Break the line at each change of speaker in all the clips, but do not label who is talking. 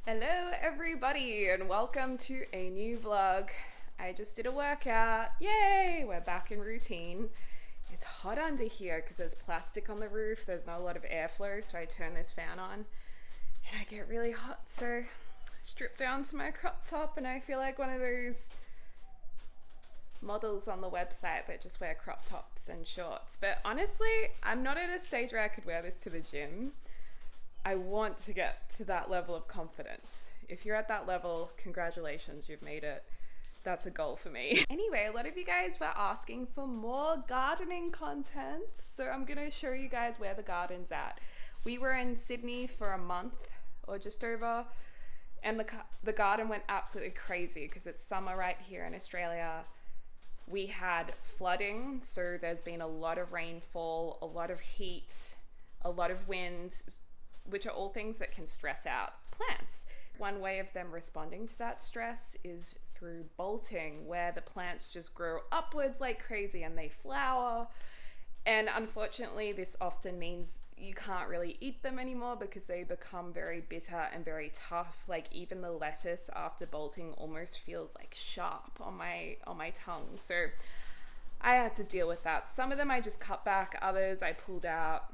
Hello everybody and welcome to a new vlog. I just did a workout. Yay! We're back in routine. It's hot under here because there's plastic on the roof. There's not a lot of airflow, so I turn this fan on and I get really hot. So I strip down to my crop top and I feel like one of those models on the website that just wear crop tops and shorts. But honestly, I'm not at a stage where I could wear this to the gym. I want to get to that level of confidence. If you're at that level, congratulations, you've made it. That's a goal for me. Anyway, a lot of you guys were asking for more gardening content, so I'm gonna show you guys where the garden's at. We were in Sydney for a month or just over, and the garden went absolutely crazy because it's summer right here in Australia. We had flooding, so there's been a lot of rainfall, a lot of heat, a lot of wind, which are all things that can stress out plants. One way of them responding to that stress is through bolting, where the plants just grow upwards like crazy and they flower. And unfortunately, this often means you can't really eat them anymore because they become very bitter and very tough. Like even the lettuce after bolting almost feels like sharp on my tongue. So I had to deal with that. Some of them I just cut back, others I pulled out.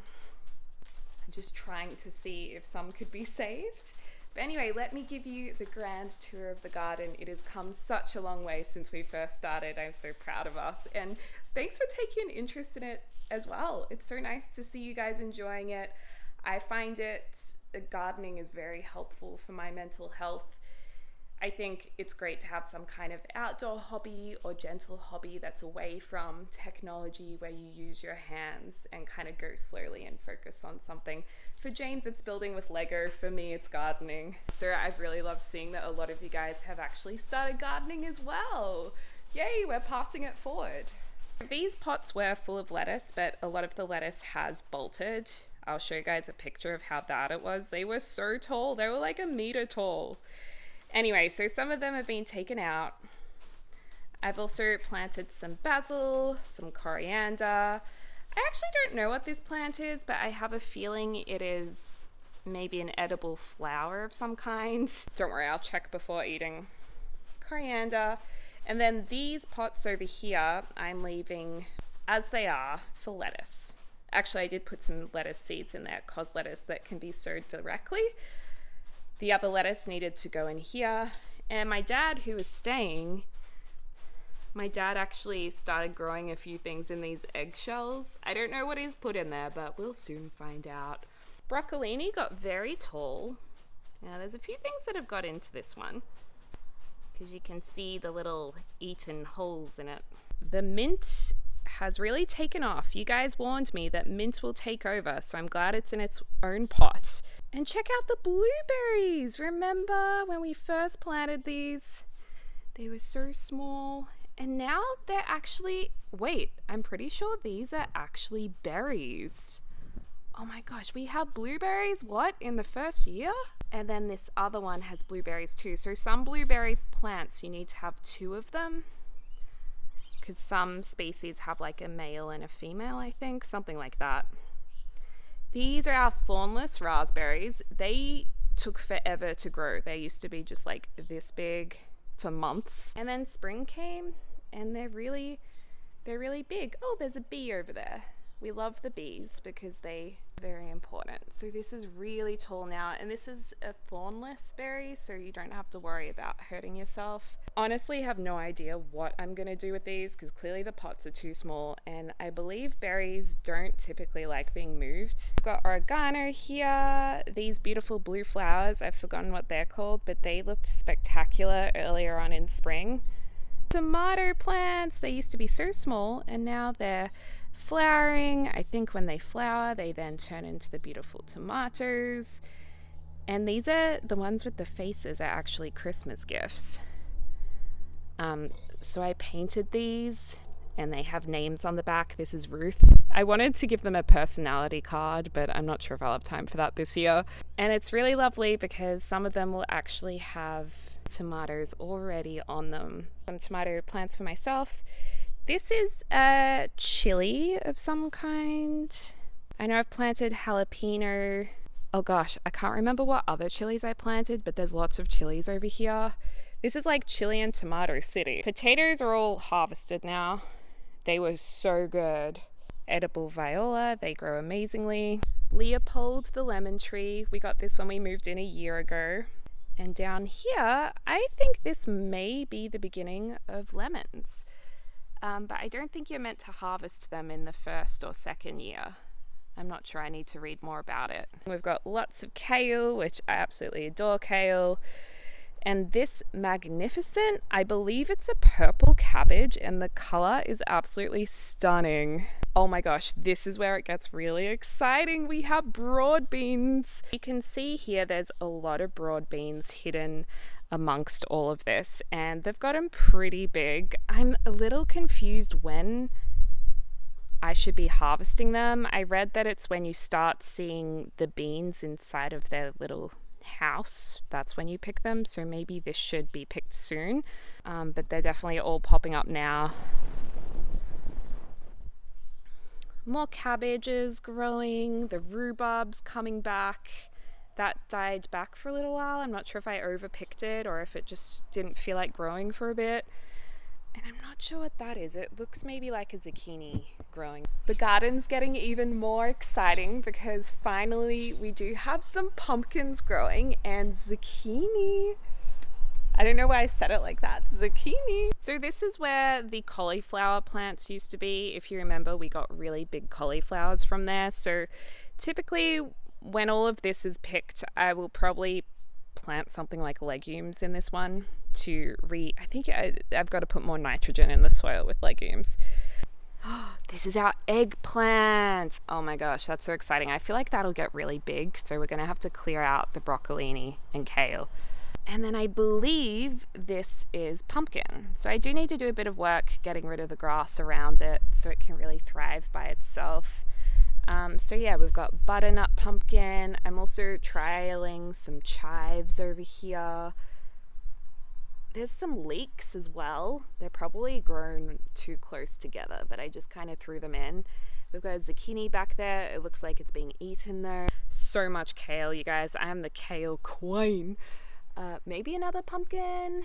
Just trying to see if some could be saved. But anyway, let me give you the grand tour of the garden. It has come such a long way since we first started. I'm so proud of us, and thanks for taking an interest in it as well. It's so nice to see you guys enjoying it. I find gardening is very helpful for my mental health. I think it's great to have some kind of outdoor hobby or gentle hobby that's away from technology, where you use your hands and kind of go slowly and focus on something. For James, it's building with Lego. For me, it's gardening. So I've really loved seeing that a lot of you guys have actually started gardening as well. Yay, we're passing it forward. These pots were full of lettuce, but a lot of the lettuce has bolted. I'll show you guys a picture of how bad it was. They were so tall. They were like a meter tall. Anyway, so some of them have been taken out. I've also planted some basil, some coriander. I actually don't know what this plant is, but I have a feeling it is maybe an edible flower of some kind. Don't worry, I'll check before eating. Coriander. And then these pots over here, I'm leaving as they are for lettuce. Actually, I did put some lettuce seeds in there, cos lettuce that can be sowed directly. The other lettuce needed to go in here. And my dad, who was staying, my dad actually started growing a few things in these eggshells. I don't know what he's put in there, but we'll soon find out. Broccolini got very tall. Now there's a few things that have got into this one, because you can see the little eaten holes in it. The mint has really taken off. You guys warned me that mint will take over, so I'm glad it's in its own pot. And check out the blueberries. Remember when we first planted these? They were so small, and now they're actually, wait, I'm pretty sure these are actually berries. Oh my gosh, we have blueberries, what, in the first year? And then this other one has blueberries too. So some blueberry plants, you need to have two of them, because some species have like a male and a female, I think, something like that. These are our thornless raspberries. They took forever to grow. They used to be just like this big for months. And then spring came and they're really big. Oh, there's a bee over there. We love the bees because they're very important. So this is really tall now, and this is a thornless berry, so you don't have to worry about hurting yourself. Honestly, have no idea what I'm gonna do with these because clearly the pots are too small, and I believe berries don't typically like being moved. I've got oregano here, these beautiful blue flowers. I've forgotten what they're called, but they looked spectacular earlier on in spring. Tomato plants, they used to be so small and now they're flowering. I think when they flower, they then turn into the beautiful tomatoes. And these are the ones with the faces, are actually Christmas gifts. So I painted these and they have names on the back. This is Ruth. I wanted to give them a personality card, but I'm not sure if I'll have time for that this year. And it's really lovely because some of them will actually have tomatoes already on them. Some tomato plants for myself. This is a chili of some kind. I know I've planted jalapeno Oh gosh, I can't remember what other chilies I planted, but there's lots of chilies over here. This is like chili and tomato city. Potatoes are all harvested now. They were so good. Edible viola, they grow amazingly. Leopold, the lemon tree, we got this when we moved in a year ago. And down here, I think this may be the beginning of lemons. But I don't think you're meant to harvest them in the first or second year. I'm not sure, I need to read more about it. We've got lots of kale, which I absolutely adore kale. And this magnificent, I believe it's a purple cabbage, and the color is absolutely stunning. Oh my gosh, this is where it gets really exciting. We have broad beans. You can see here there's a lot of broad beans hidden amongst all of this, and they've got them pretty big. I'm a little confused when I should be harvesting them. I read that it's when you start seeing the beans inside of their little house, that's when you pick them, so maybe this should be picked soon, but they're definitely all popping up now. More cabbages growing, the rhubarb's coming back. That died back for a little while. I'm not sure if I overpicked it or if it just didn't feel like growing for a bit. And I'm not sure what that is. It looks maybe like a zucchini growing. The garden's getting even more exciting because finally we do have some pumpkins growing and zucchini. I don't know why I said it like that. Zucchini. So this is where the cauliflower plants used to be. If you remember, we got really big cauliflowers from there. So typically when all of this is picked, I will probably plant something like legumes in this one to I think I've got to put more nitrogen in the soil with legumes. This is our eggplant. Oh my gosh, that's so exciting. I feel like that'll get really big, so we're gonna have to clear out the broccolini and kale. And then I believe this is pumpkin. So I do need to do a bit of work getting rid of the grass around it so it can really thrive by itself. So yeah, we've got butternut pumpkin. I'm also trialing some chives over here. There's some leeks as well. They're probably grown too close together, but I just kind of threw them in. We've got a zucchini back there. It looks like it's being eaten though. So much kale, you guys. I am the kale queen. Maybe another pumpkin.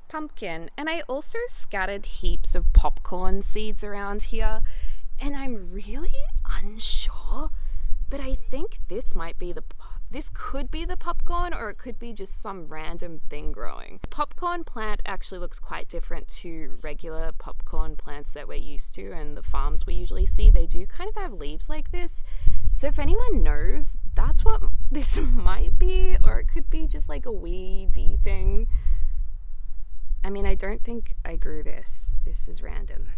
Pumpkin. And I also scattered heaps of popcorn seeds around here. And I'm really unsure, but I think this could be the popcorn, or it could be just some random thing growing. The popcorn plant actually looks quite different to regular popcorn plants that we're used to and the farms we usually see. They do kind of have leaves like this. So if anyone knows, that's what this might be, or it could be just like a weedy thing. I mean, I don't think I grew this. This is random.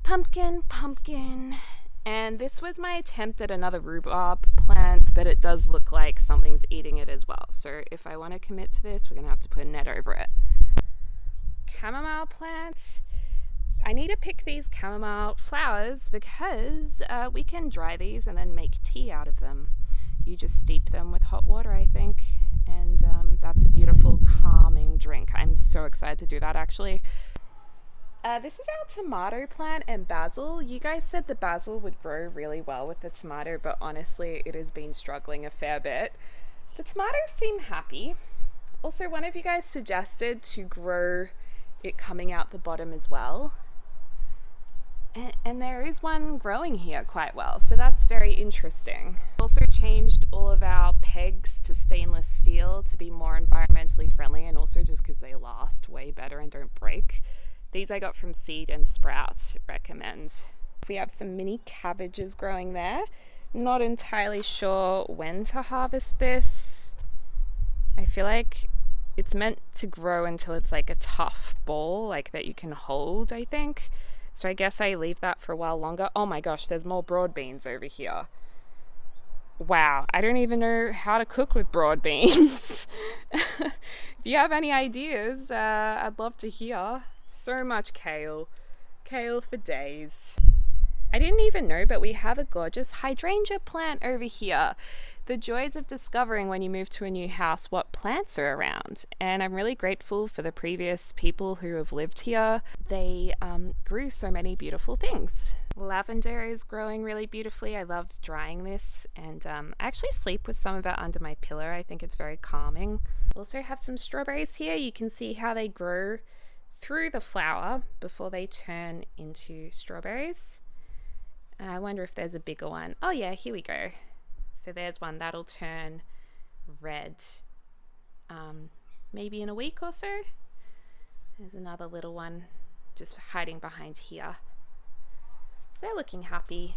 Pumpkin. And this was my attempt at another rhubarb plant, but it does look like something's eating it as well. So if I want to commit to this, we're going to have to put a net over it. Chamomile plant. I need to pick these chamomile flowers because we can dry these and then make tea out of them. You just steep them with hot water, I think, and that's a beautiful calming drink. I'm so excited to do that actually. This is our tomato plant and basil. You guys said the basil would grow really well with the tomato, but honestly, it has been struggling a fair bit. The tomatoes seem happy. Also, one of you guys suggested to grow it coming out the bottom as well. And there is one growing here quite well, so that's very interesting. Also changed all of our pegs to stainless steel to be more environmentally friendly, and also just because they last way better and don't break. These I got from Seed and Sprout, recommend. We have some mini cabbages growing there. Not entirely sure when to harvest this. I feel like it's meant to grow until it's like a tough ball, like that you can hold, I think. So I guess I leave that for a while longer. Oh my gosh, there's more broad beans over here. Wow, I don't even know how to cook with broad beans. If you have any ideas, I'd love to hear. So much kale for days. I didn't even know, but we have a gorgeous hydrangea plant over here. The joys of discovering when you move to a new house what plants are around. And I'm really grateful for the previous people who have lived here. They grew so many beautiful things. Lavender is growing really beautifully. I love drying this, and I actually sleep with some of it under my pillow. I think it's very calming. Also have some strawberries here. You can see how they grow through the flower before they turn into strawberries. I wonder if there's a bigger one. Oh yeah, here we go. So there's one that'll turn red maybe in a week or so. There's another little one just hiding behind here. They're looking happy.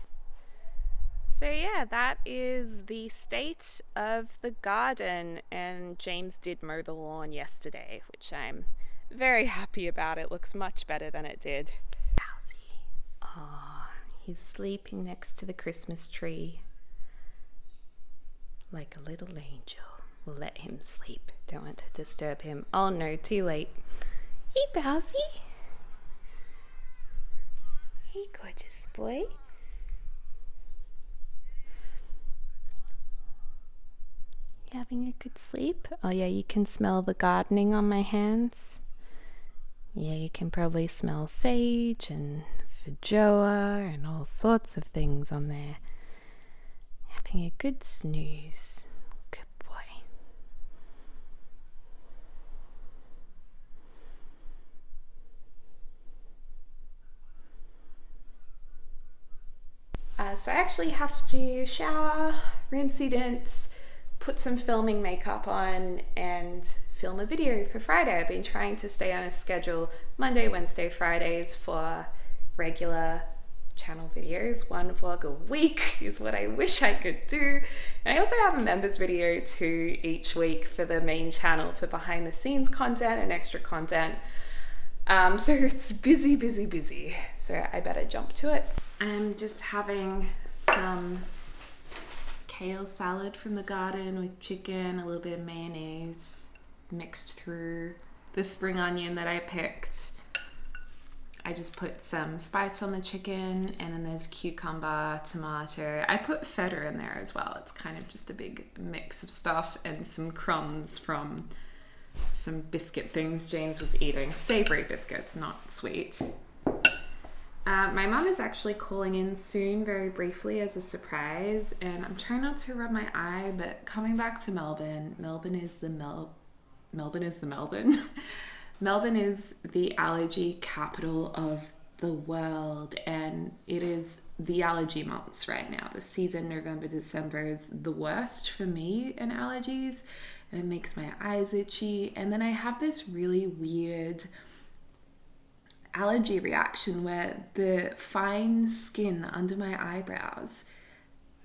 So yeah, that is the state of the garden, and James did mow the lawn yesterday, which I'm very happy about. It looks much better than it did. Bowsy. Oh, he's sleeping next to the Christmas tree like a little angel. We'll let him sleep. Don't want to disturb him. Oh no, too late. Hey Bowsy. Hey, gorgeous boy. You having a good sleep? Oh yeah, you can smell the gardening on my hands. Yeah, you can probably smell sage and feijoa and all sorts of things on there. Having a good snooze. Good boy. So I actually have to shower, rinsey rinse, put some filming makeup on, and film a video for Friday. I've been trying to stay on a schedule Monday, Wednesday, Fridays for regular channel videos. One vlog a week is what I wish I could do. And I also have a members video too each week for the main channel for behind the scenes content and extra content. So it's busy, busy, busy. So I better jump to it. I'm just having some kale salad from the garden with chicken, a little bit of mayonnaise mixed through the spring onion that I picked. I just put some spice on the chicken, and then there's cucumber, tomato. I put feta in there as well. It's kind of just a big mix of stuff, and some crumbs from some biscuit things James was eating. Savory biscuits, not sweet. My mum is actually calling in soon, very briefly, as a surprise, and I'm trying not to rub my eye, but coming back to Melbourne, Melbourne is the Melbourne is the allergy capital of the world, and it is the allergy months right now. The season, November, December, is the worst for me in allergies, and it makes my eyes itchy, and then I have this really weird allergy reaction where the fine skin under my eyebrows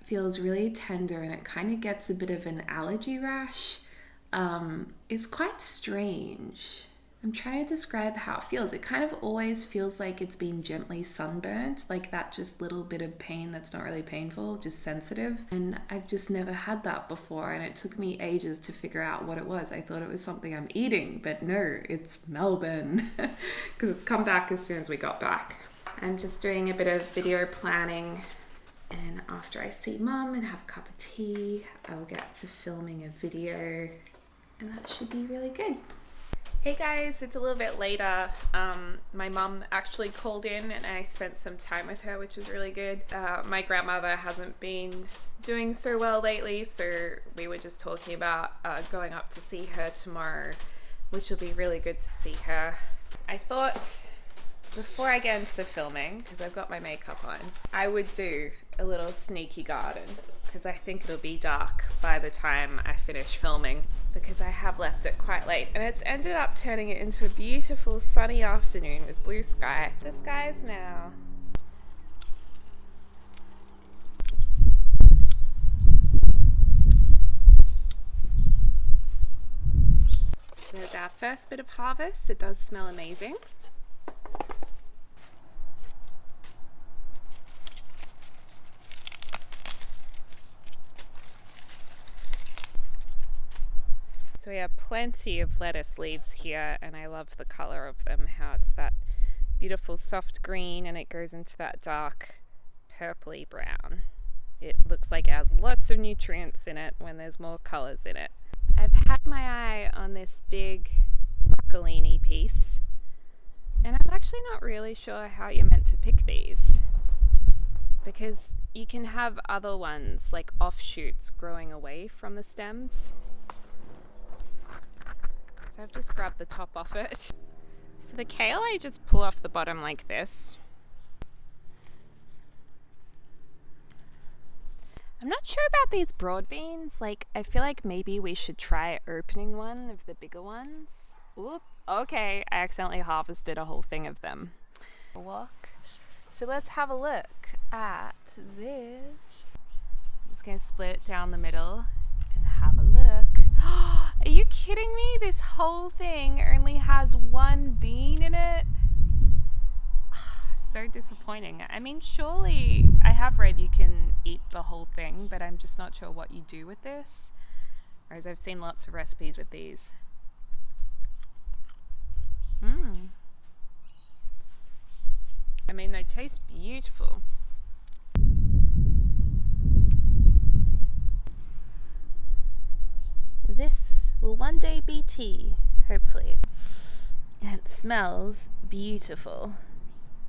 feels really tender, and it kind of gets a bit of an allergy rash. It's quite strange. I'm trying to describe how it feels. It kind of always feels like it's been gently sunburnt, like that just little bit of pain that's not really painful, just sensitive. And I've just never had that before, and it took me ages to figure out what it was. I thought it was something I'm eating, but no, it's Melbourne, because it's come back as soon as we got back. I'm just doing a bit of video planning, and after I see Mum and have a cup of tea, I'll get to filming a video, and that should be really good. Hey guys, it's a little bit later. My mum actually called in and I spent some time with her, which was really good. My grandmother hasn't been doing so well lately, so we were just talking about going up to see her tomorrow, which will be really good to see her. I thought before I get into the filming, because I've got my makeup on, I would do a little sneaky garden, because I think it'll be dark by the time I finish filming, because I have left it quite late, and it's ended up turning it into a beautiful sunny afternoon with blue sky. The skies now. There's our first bit of harvest. It does smell amazing. So we have plenty of lettuce leaves here, and I love the color of them, how it's that beautiful soft green and it goes into that dark purpley brown. It looks like it has lots of nutrients in it when there's more colors in it. I've had my eye on this big broccolini piece, and I'm actually not really sure how you're meant to pick these. because you can have other ones like offshoots growing away from the stems. So I've just grabbed the top off it. So the kale I just pull off the bottom like this. I'm not sure about these broad beans. Like, I feel like maybe we should try opening one of the bigger ones. Oop, okay, I accidentally harvested a whole thing of them. Walk. So let's have a look at this. I'm just gonna split it down the middle and have a look. Are you kidding me? This whole thing only has one bean in it. So disappointing. I mean, surely I have read you can eat the whole thing, but I'm just not sure what you do with this. Whereas I've seen lots of recipes with these. I mean, they taste beautiful. This will one day be tea, hopefully. And it smells beautiful.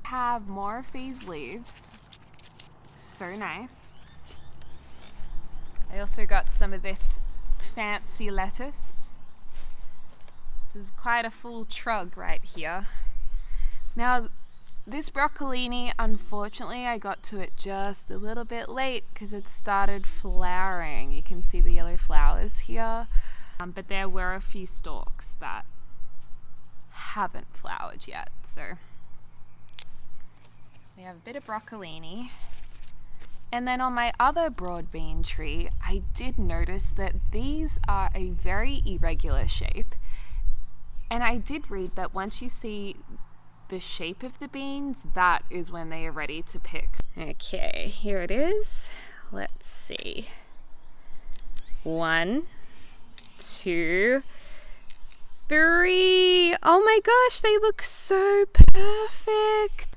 Have more of these leaves. So nice. I also got some of this fancy lettuce. This is quite a full trug right here. Now, this broccolini, unfortunately, I got to it just a little bit late because it started flowering. You can see the yellow flowers here. But there were a few stalks that haven't flowered yet. So we have a bit of broccolini. And then on my other broad bean tree, I did notice that these are a very irregular shape. And I did read that once you see the shape of the beans, that is when they are ready to pick. Okay, here it is. Let's see. 1, 2, 3. Oh my gosh, they look so perfect.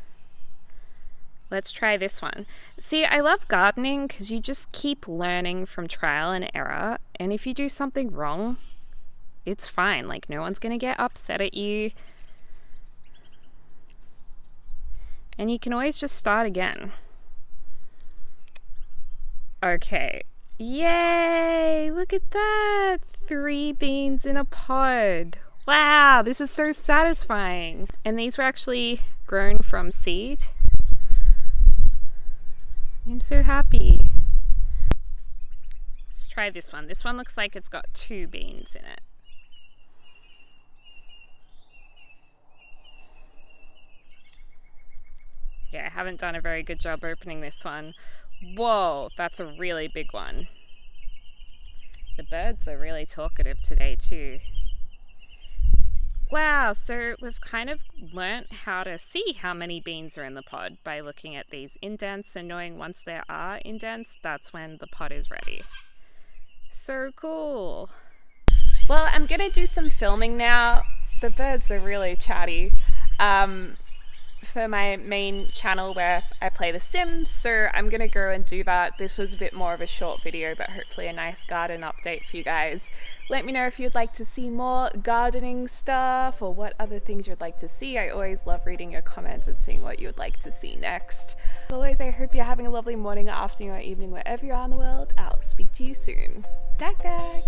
Let's try this one. See, I love gardening because you just keep learning from trial and error. And if you do something wrong, it's fine. Like, no one's going to get upset at you. And you can always just start again. Okay. Yay! Look at that! 3 beans in a pod. Wow, this is so satisfying. And these were actually grown from seed. I'm so happy. Let's try this one. This one looks like it's got 2 beans in it. Yeah, I haven't done a very good job opening this one. Whoa, that's a really big one. The birds are really talkative today too. Wow, so we've kind of learnt how to see how many beans are in the pod by looking at these indents and knowing once there are indents, that's when the pod is ready. So cool. Well, I'm gonna do some filming now. The birds are really chatty. For my main channel where I play The Sims, so I'm gonna go and do that. This was a bit more of a short video, but hopefully a nice garden update for you guys. Let me know if you'd like to see more gardening stuff or what other things you'd like to see. I always love reading your comments and seeing what you'd like to see next. As always, I hope you're having a lovely morning or afternoon or evening wherever you are in the world. I'll speak to you soon. Dag dag!